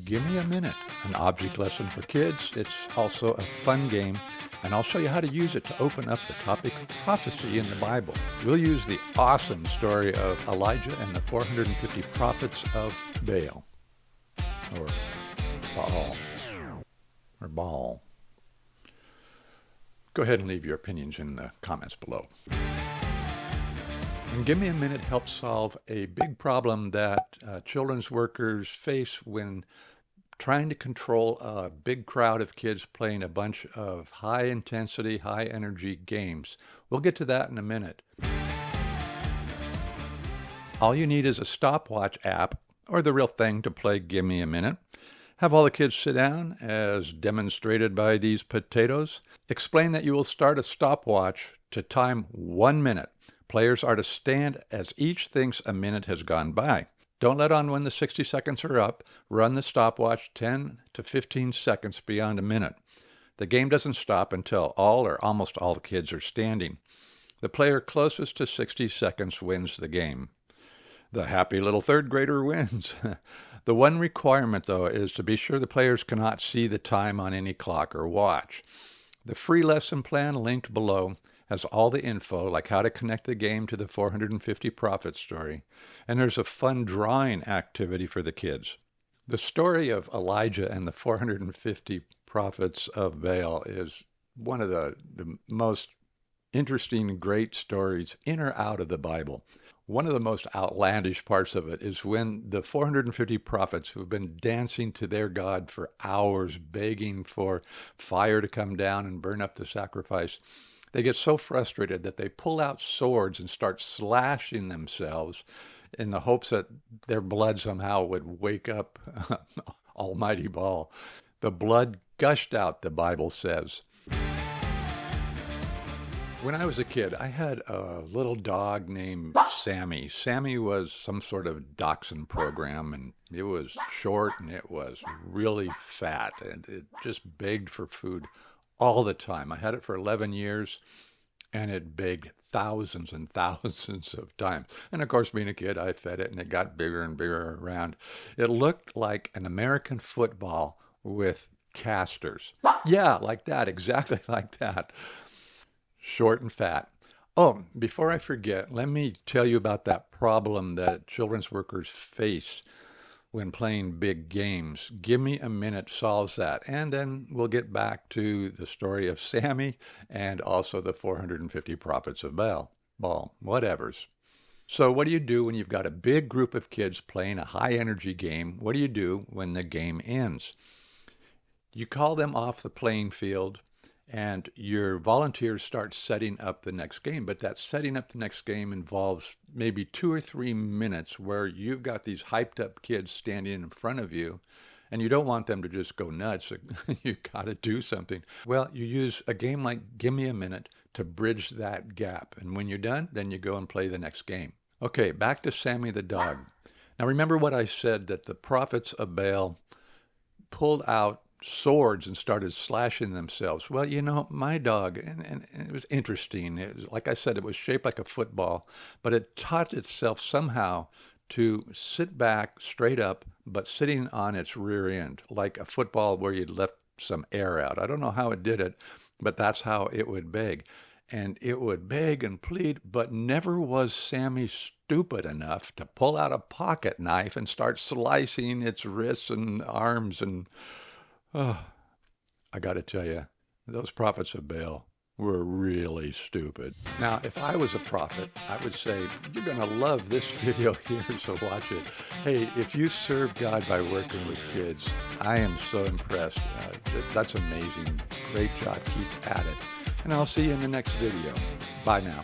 Give Me a Minute, an object lesson for kids. It's also a fun game, and I'll show you how to use it to open up the topic of prophecy in the Bible. We'll use the awesome story of Elijah and the 450 prophets of Baal, or Baal, or Baal. Go ahead and leave your opinions in the comments below. And Give Me a Minute helps solve a big problem that children's workers face when trying to control a big crowd of kids playing a bunch of high-intensity, high-energy games. We'll get to that in a minute. All you need is a stopwatch app, or the real thing, to play Give Me a Minute. Have all the kids sit down, as demonstrated by these potatoes. Explain that you will start a stopwatch to time 1 minute. Players are to stand as each thinks a minute has gone by. Don't let on when the 60 seconds are up. Run the stopwatch 10 to 15 seconds beyond a minute. The game doesn't stop until all or almost all the kids are standing. The player closest to 60 seconds wins the game. The happy little third grader wins. The one requirement, though, is to be sure the players cannot see the time on any clock or watch. The free lesson plan linked below has all the info, like how to connect the game to the 450 prophet story, and there's a fun drawing activity for the kids. The story of Elijah and the 450 prophets of Baal is one of the most interesting, great stories in or out of the Bible. One of the most outlandish parts of it is when the 450 prophets who have been dancing to their God for hours, begging for fire to come down and burn up the sacrifice, they get so frustrated that they pull out swords and start slashing themselves in the hopes that their blood somehow would wake up Almighty Baal. The blood gushed out, the Bible says. When I was a kid, I had a little dog named Sammy. Sammy was some sort of dachshund program, and it was short and it was really fat, and it just begged for food all the time. I had it for 11 years, and it begged thousands and thousands of times. And of course, being a kid, I fed it, and it got bigger and bigger around. It looked like an American football with casters. Yeah, like that, exactly like that. Short and fat. Oh, before I forget, let me tell you about that problem that children's workers face when playing big games. Give Me a Minute solves that. And then we'll get back to the story of Sammy and also the 450 prophets of Baal, whatevers. So what do you do when you've got a big group of kids playing a high-energy game? What do you do when the game ends? You call them off the playing field, and your volunteers start setting up the next game. But that setting up the next game involves maybe 2 or 3 minutes where you've got these hyped up kids standing in front of you, and you don't want them to just go nuts. You got to do something. Well, you use a game like Give Me a Minute to bridge that gap. And when you're done, then you go and play the next game. Okay, back to Sammy the dog. Now remember what I said, that the prophets of Baal pulled out swords and started slashing themselves. Well, you know, my dog, and it was interesting. It was, like I said, it was shaped like a football, but it taught itself somehow to sit back straight up, but sitting on its rear end, like a football where you'd left some air out. I don't know how it did it, but that's how it would beg. And it would beg and plead, but never was Sammy stupid enough to pull out a pocket knife and start slicing its wrists and arms. And oh, I got to tell you, those prophets of Baal were really stupid. Now, if I was a prophet, I would say, you're going to love this video here, so watch it. Hey, if you serve God by working with kids, I am so impressed. That's amazing. Great job. Keep at it. And I'll see you in the next video. Bye now.